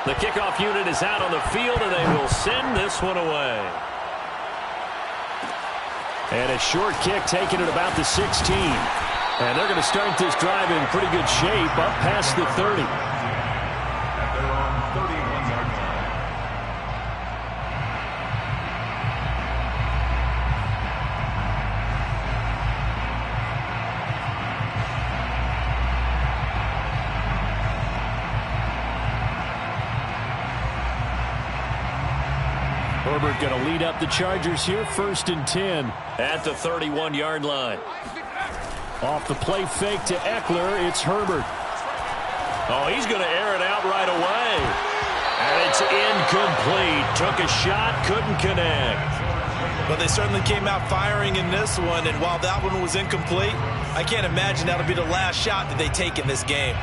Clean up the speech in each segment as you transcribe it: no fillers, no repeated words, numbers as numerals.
The kickoff unit is out on the field, and they will send this one away. And a short kick taken at about the 16. And they're going to start this drive in pretty good shape up past the 30. At their own 31-yard line. Herbert going to lead up the Chargers here, 1st and 10 at the 31-yard line. Off the play fake to Eckler, it's Herbert. Oh, he's going to air it out right away. And it's incomplete. Took a shot, couldn't connect. Well, they certainly came out firing in this one, and while that one was incomplete, I can't imagine that'll be the last shot that they take in this game.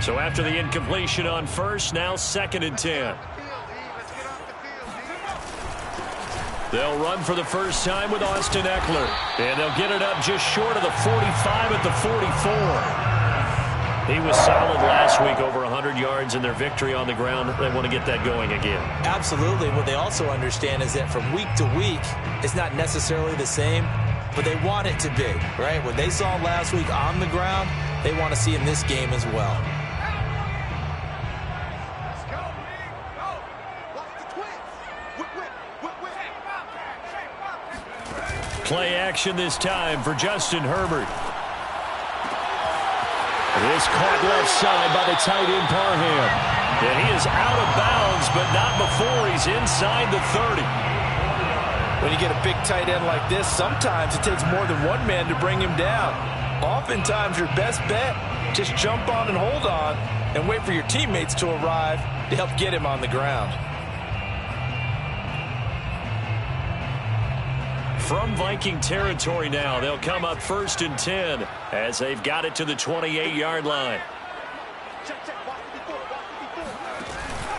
So after the incompletion on first, now 2nd and 10. They'll run for the first time with Austin Eckler. And they'll get it up just short of the 45 at the 44. He was solid last week, over 100 yards in their victory on the ground. They want to get that going again. Absolutely. What they also understand is that from week to week, it's not necessarily the same, but they want it to be, right? What they saw last week on the ground, they want to see in this game as well. Play action this time for Justin Herbert. This caught left side by the tight end Parham. And he is out of bounds, but not before he's inside the 30. When you get a big tight end like this, sometimes it takes more than one man to bring him down. Oftentimes, your best bet, just jump on and hold on and wait for your teammates to arrive to help get him on the ground. From Viking territory now, they'll come up 1st and 10 as they've got it to the 28-yard line.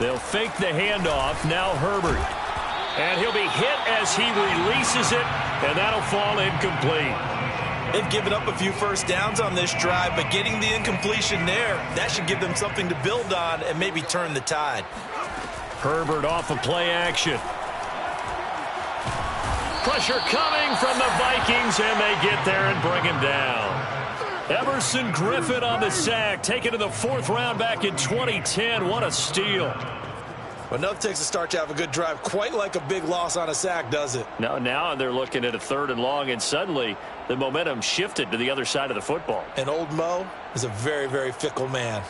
They'll fake the handoff. Now Herbert. And he'll be hit as he releases it, and that'll fall incomplete. They've given up a few first downs on this drive, but getting the incompletion there, that should give them something to build on and maybe turn the tide. Herbert off of play action. Pressure coming from the Vikings, and they get there and bring him down. Everson Griffin on the sack, taken to the 4th round back in 2010. What a steal. Well, nothing takes a start to have a good drive quite like a big loss on a sack, does it? No, now they're looking at a 3rd and long, and suddenly the momentum shifted to the other side of the football. And old Mo is a very, very fickle man.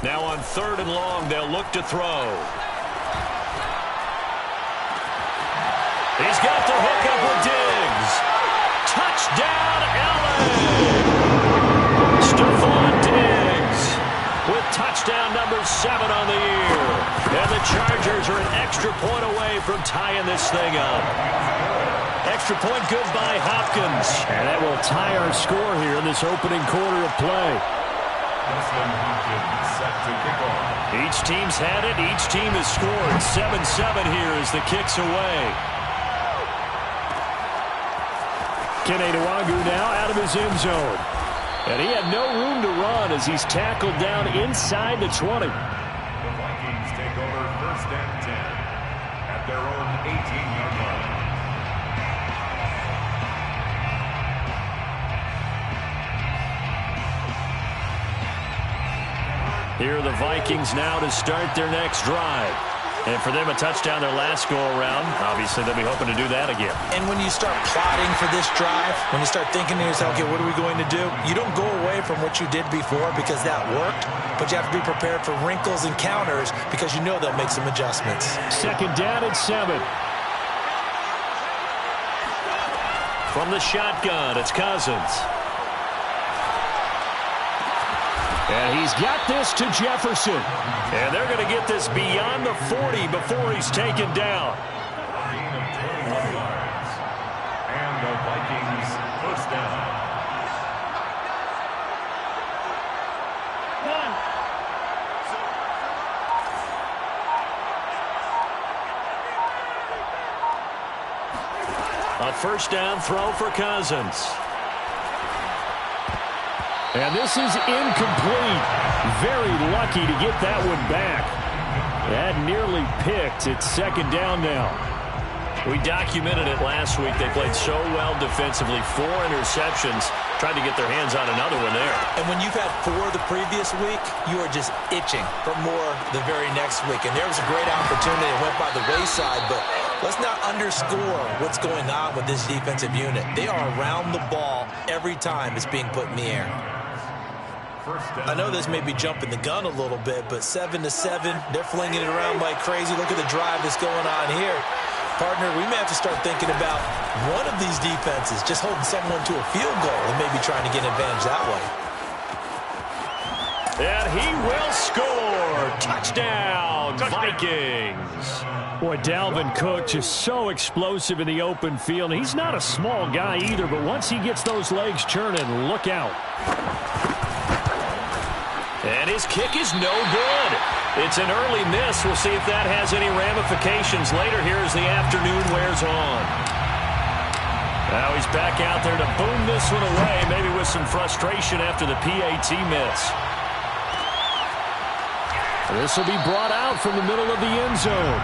Now on 3rd and long, they'll look to throw. He's got the hook up with Diggs. Touchdown, LA! Stephon Diggs with touchdown number 7 on the year. And the Chargers are an extra point away from tying this thing up. Extra point good by Hopkins. And that will tie our score here in this opening quarter of play. Wesley Hopkins set to kick off. Each team's had it. Each team has scored. 7-7 here as the kick's away. Kene Nwangwu now out of his end zone. And he had no room to run as he's tackled down inside the 20. The Vikings take over 1st and 10 at their own 18-yard line. Here are the Vikings now to start their next drive. And for them, a touchdown their last go-around. Obviously, they'll be hoping to do that again. And when you start plotting for this drive, when you start thinking to yourself, okay, what are we going to do? You don't go away from what you did before because that worked, but you have to be prepared for wrinkles and counters because you know they'll make some adjustments. 2nd down and 7. From the shotgun, it's Cousins. And he's got this to Jefferson. And they're going to get this beyond the 40 before he's taken down. Gain of 21 yards. And the Vikings 1st down. A first down throw for Cousins. And this is incomplete. Very lucky to get that one back. That nearly picked. It's second down now. We documented it last week. They played so well defensively. 4 interceptions. Tried to get their hands on another one there. And when you've had 4 the previous week, you are just itching for more the very next week. And there was a great opportunity. It went by the wayside, but let's not underscore what's going on with this defensive unit. They are around the ball every time it's being put in the air. I know this may be jumping the gun a little bit, but 7-7, they're flinging it around like crazy. Look at the drive that's going on here. Partner, we may have to start thinking about one of these defenses just holding someone to a field goal and maybe trying to get an advantage that way. And he will score. Touchdown, Vikings. Boy, Dalvin Cook just so explosive in the open field. He's not a small guy either, but once he gets those legs churning, look out. And his kick is no good. It's an early miss. We'll see if that has any ramifications later here as the afternoon wears on. Now he's back out there to boom this one away, maybe with some frustration after the PAT miss. This will be brought out from the middle of the end zone.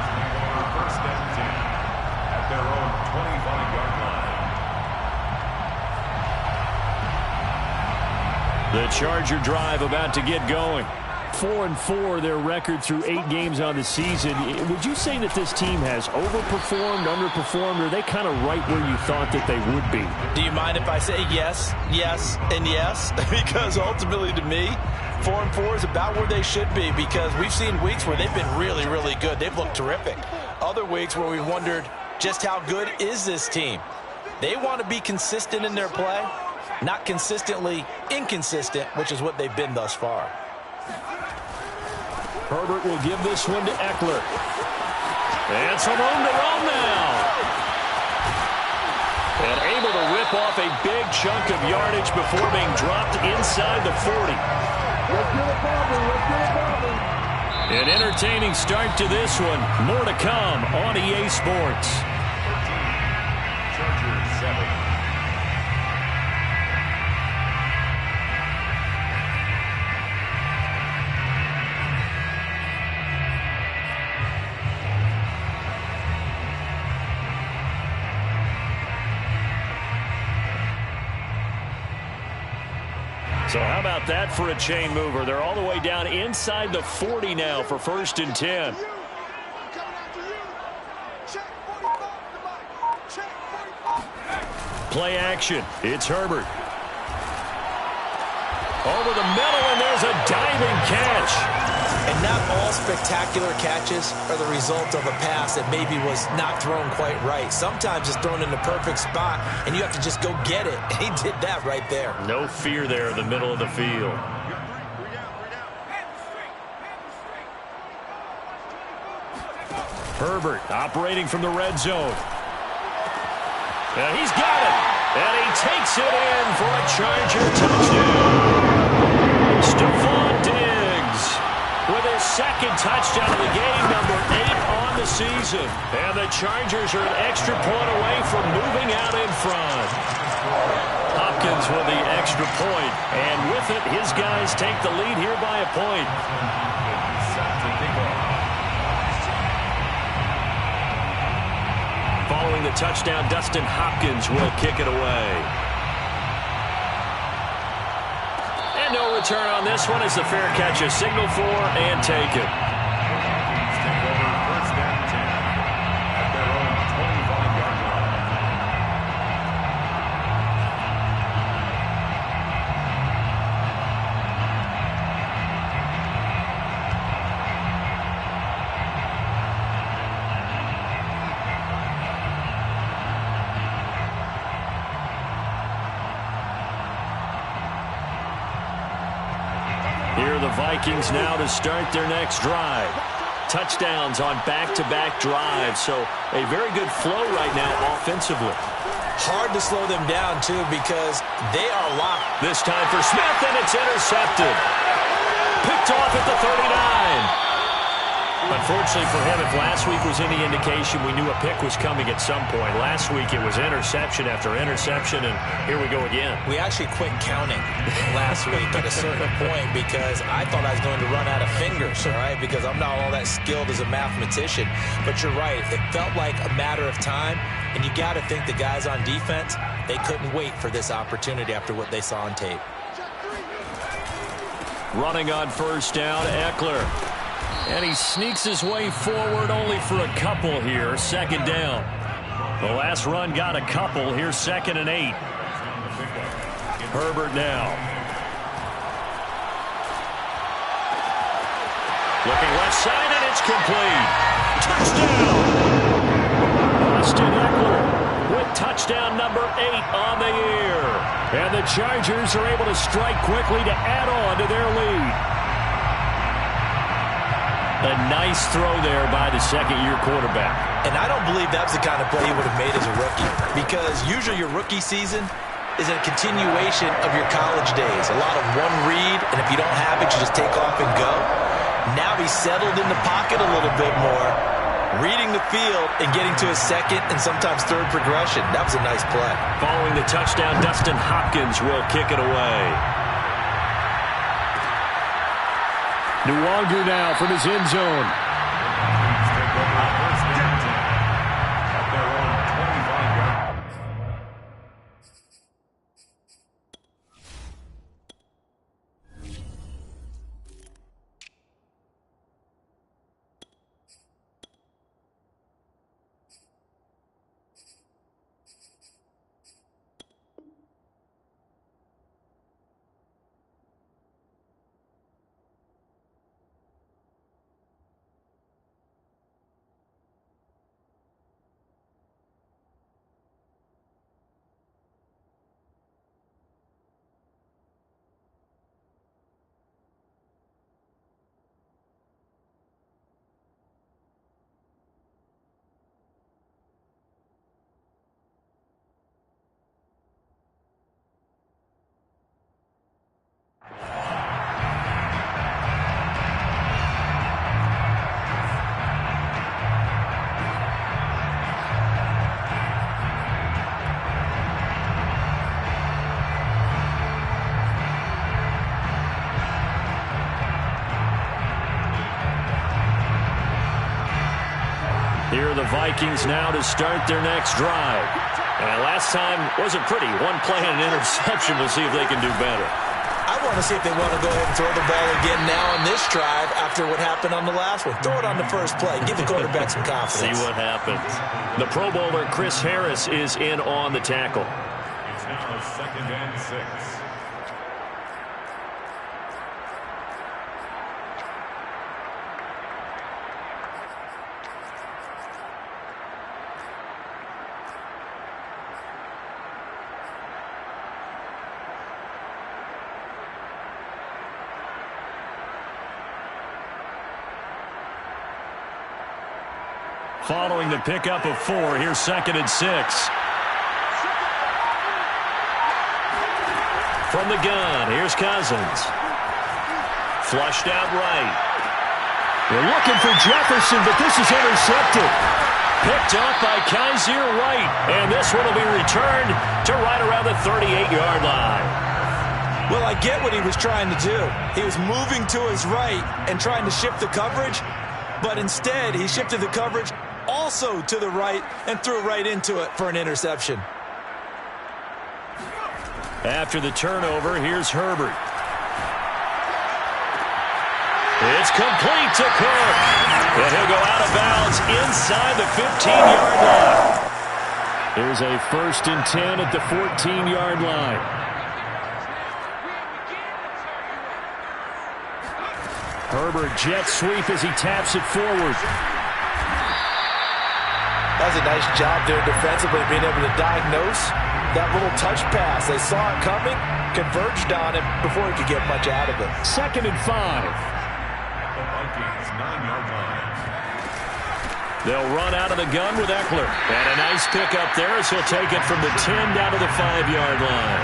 First and 10 at their own 25-yard line. The Charger drive about to get going. 4-4 their record through 8 games on the season. Would you say that this team has overperformed, underperformed, or are they kind of right where you thought that they would be? Do you mind if I say yes, yes, and yes? Because ultimately to me, 4-4 is about where they should be, because we've seen weeks where they've been really, really good. They've looked terrific. Other weeks where we've wondered just how good is this team. They want to be consistent in their play, not consistently inconsistent, which is what they've been thus far. Herbert will give this one to Eckler. And some room to run now. And able to rip off a big chunk of yardage before being dropped inside the 40. An entertaining start to this one. More to come on EA Sports. 13, Chargers 7. So how about that for a chain mover? They're all the way down inside the 40 now for first and 10. Play action. It's Herbert. Over the middle, and there's a diving catch. And not all spectacular catches are the result of a pass that maybe was not thrown quite right. Sometimes it's thrown in the perfect spot, and you have to just go get it. And he did that right there. No fear there in the middle of the field. Herbert operating from the red zone. And he's got it. And he takes it in for a Charger touchdown. Stephon Diggs with his second touchdown of the game, number 8 on the season. And the Chargers are an extra point away from moving out in front. Hopkins with the extra point. And with it, his guys take the lead here by a point. Following the touchdown, Dustin Hopkins will kick it away. And no return on this one as the fair catch is signaled for and taken. Take over first and 10 at their own 25-yard line. Here are the Vikings now to start their next drive. Touchdowns on back-to-back drives, so a very good flow right now offensively. Hard to slow them down, too, because they are locked. This time for Smith, and it's intercepted. Picked off at the 39. Unfortunately for him, if last week was any indication, we knew a pick was coming at some point. Last week it was interception after interception, and here we go again. We actually quit counting last week at a certain point because I thought I was going to run out of fingers, all right, because I'm not all that skilled as a mathematician. But you're right. It felt like a matter of time, and you got to think the guys on defense, they couldn't wait for this opportunity after what they saw on tape. Running on first down, Eckler. And he sneaks his way forward only for a couple here. Second down. The last run got a couple. Here's 2nd and 8. Herbert now. Looking left side, and it's complete. Touchdown! Austin Eckler with touchdown number 8 on the year. And the Chargers are able to strike quickly to add on to their lead. A nice throw there by the second-year quarterback. And I don't believe that's the kind of play he would have made as a rookie, because usually your rookie season is a continuation of your college days. A lot of one read, and if you don't have it, you just take off and go. Now he's settled in the pocket a little bit more, reading the field and getting to his second and sometimes third progression. That was a nice play. Following the touchdown, Dustin Hopkins will kick it away. Nwogu now from his end zone. Take over first and 10 at their own 25-yard line. Here are the Vikings now to start their next drive. And last time wasn't pretty. One play and an interception. We'll see if they can do better. I want to see if they want to go ahead and throw the ball again now on this drive after what happened on the last one. Throw it on the first play. Give the quarterback some confidence. See what happens. The Pro Bowler Chris Harris is in on the tackle. It's now 2nd and 6. Following the pickup of 4, here's 2nd and 6. From the gun, here's Cousins. Flushed out right. They're looking for Jefferson, but this is intercepted. Picked off by Kaiser White. And this one will be returned to right around the 38-yard line. Well, I get what he was trying to do. He was moving to his right and trying to shift the coverage, but instead he shifted the coverage also to the right and threw right into it for an interception. After the turnover, here's Herbert. It's complete to Cook. And he'll go out of bounds inside the 15-yard line. Here's a 1st and 10 at the 14-yard line. Herbert jet sweep as he taps it forward. That was a nice job there defensively, being able to diagnose that little touch pass. They saw it coming, converged on it before he could get much out of it. 2nd and 5. The Vikings 9-yard line. They'll run out of the gun with Eckler. And a nice pickup there as he'll take it from the 10 down to the 5-yard line.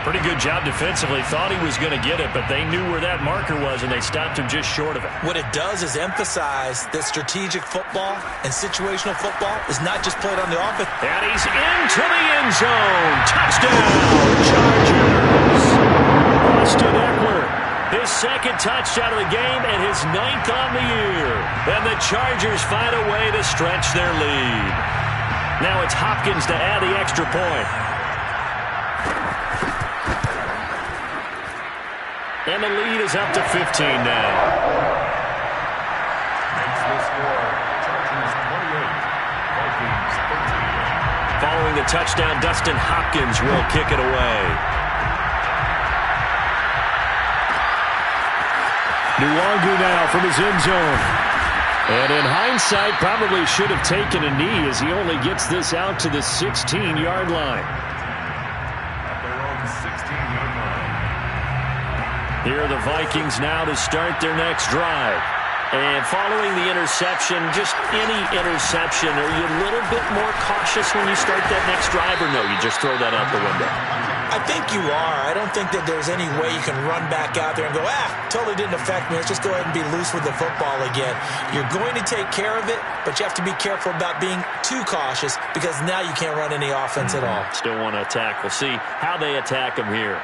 Pretty good job defensively. Thought he was going to get it, but they knew where that marker was, and they stopped him just short of it. What it does is emphasize that strategic football and situational football is not just played on the offense. And he's into the end zone. Touchdown, Chargers. Austin Ekeler, his second touchdown of the game and his 9th on the year. And the Chargers find a way to stretch their lead. Now it's Hopkins to add the extra point. And the lead is up to 15 now. Makes the score Chargers 28, Vikings 13. Following the touchdown, Dustin Hopkins will kick it away. Nwangu now from his end zone. And in hindsight, probably should have taken a knee as he only gets this out to the 16-yard line. At their own 16-yard line. Here are the Vikings now to start their next drive. And following the interception, just any interception, are you a little bit more cautious when you start that next drive, or no, you just throw that out the window? I think you are. I don't think that there's any way you can run back out there and go, totally didn't affect me. Let's just go ahead and be loose with the football again. You're going to take care of it, but you have to be careful about being too cautious because now you can't run any offense at all. Still want to attack. We'll see how they attack him here.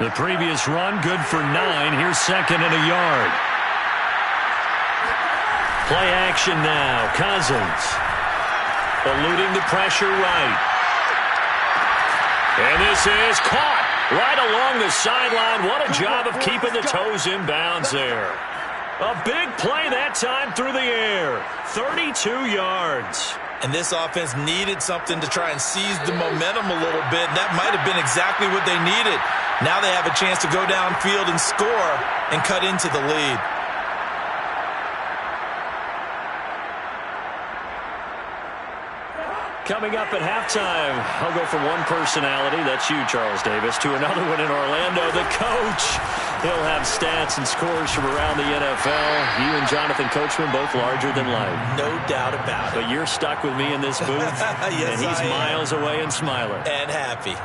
The previous run, good for 9. Here's second and a yard. Play action now. Cousins. Eluding the pressure right. And this is caught right along the sideline. What a job of keeping the toes in bounds there. A big play that time through the air. 32 yards. And this offense needed something to try and seize the momentum a little bit. And that might have been exactly what they needed. Now they have a chance to go downfield and score and cut into the lead. Coming up at halftime, I'll go from one personality, that's you, Charles Davis, to another one in Orlando, the coach. He'll have stats and scores from around the NFL. You and Jonathan Coachman, both larger than life. No doubt about it. But you're stuck with me in this booth, yes, and he's miles away and smiling. And happy.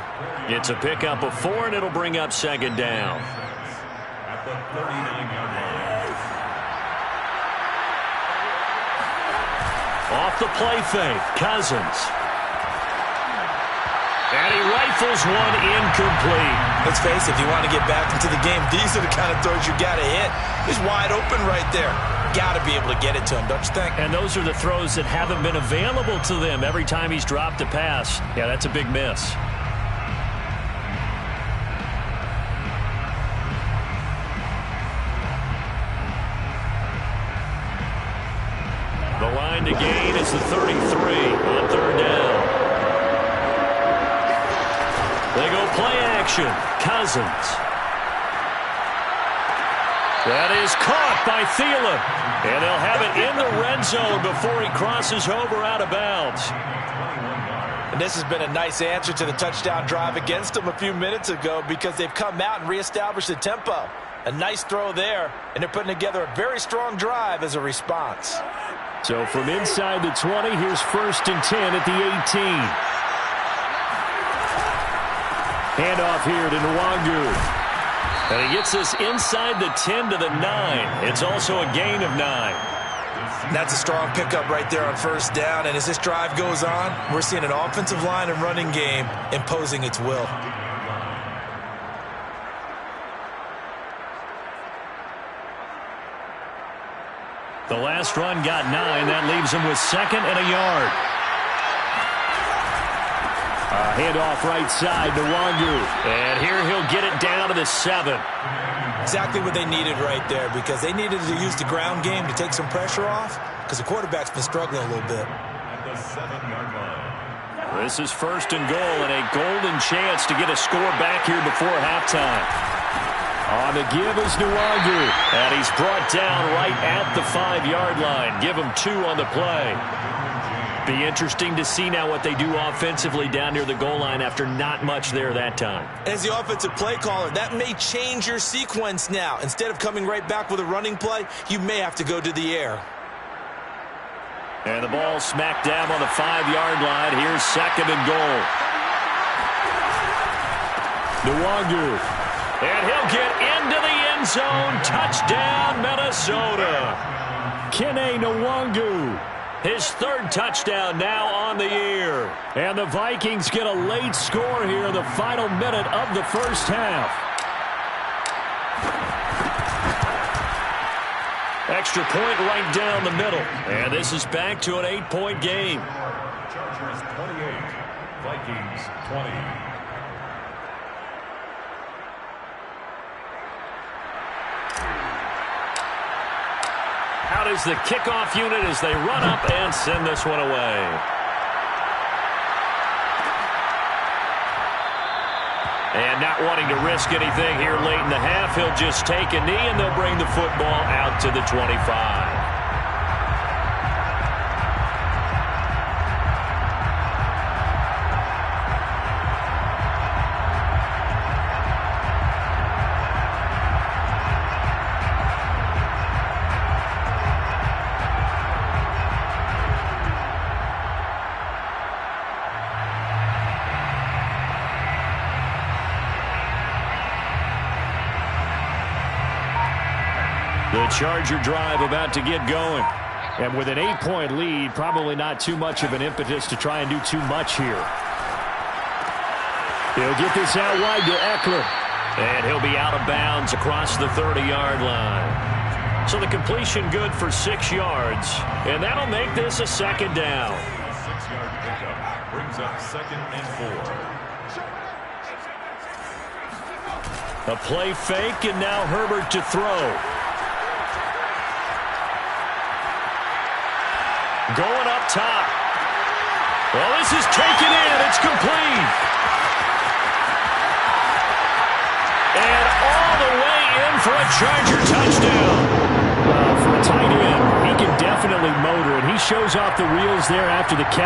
It's a pickup of 4, and it'll bring up second down. At the 39-yard line. Off the play fake, Cousins. And he rifles one incomplete. Let's face it, if you want to get back into the game, these are the kind of throws you got to hit. He's wide open right there. Got to be able to get it to him, don't you think? And those are the throws that haven't been available to them every time he's dropped a pass. Yeah, that's a big miss. The line to gain is the 33 on third down. They go play action. Cousins. That is caught by Thielen. And they'll have it in the red zone before he crosses over out of bounds. And this has been a nice answer to the touchdown drive against them a few minutes ago because they've come out and reestablished the tempo. A nice throw there, and they're putting together a very strong drive as a response. So from inside the 20, here's 1st and 10 at the 18. Handoff here to Nwangu. And he gets this inside the 10 to the 9. It's also a gain of 9. That's a strong pickup right there on first down. And as this drive goes on, we're seeing an offensive line and running game imposing its will. The last run got 9. That leaves him with second and a yard. Handoff right side to Nwangu. And here he'll get it down to the 7. Exactly what they needed right there because they needed to use the ground game to take some pressure off because the quarterback's been struggling a little bit. At the 7-yard line. This is 1st and goal and a golden chance to get a score back here before halftime. On the give is Nwangu. And he's brought down right at the 5-yard line. Give him 2 on the play. Be interesting to see now what they do offensively down near the goal line after not much there that time. As the offensive play caller, that may change your sequence now. Instead of coming right back with a running play, you may have to go to the air. And the ball smacked down on the 5-yard line. Here's 2nd and goal. Nwangu. And he'll get into the end zone. Touchdown, Minnesota. Kene Nwangu. His 3rd touchdown now on the year. And the Vikings get a late score here in the final minute of the first half. Extra point right down the middle. And this is back to an 8-point game. Chargers 28, Vikings 20. Out is the kickoff unit as they run up and send this one away. And not wanting to risk anything here late in the half, he'll just take a knee and they'll bring the football out to the 25. The Charger drive about to get going. And with an 8-point lead, probably not too much of an impetus to try and do too much here. He'll get this out wide to Ekeler. And he'll be out of bounds across the 30-yard line. So the completion good for 6 yards. And that'll make this a 2nd down. 6-yard pickup brings up 2nd and 4. A play fake, and now Herbert to throw. Going up top. Well, this is taken in. It's complete. And all the way in for a Charger touchdown. For a tight end, he can definitely motor, and he shows off the wheels there after the catch.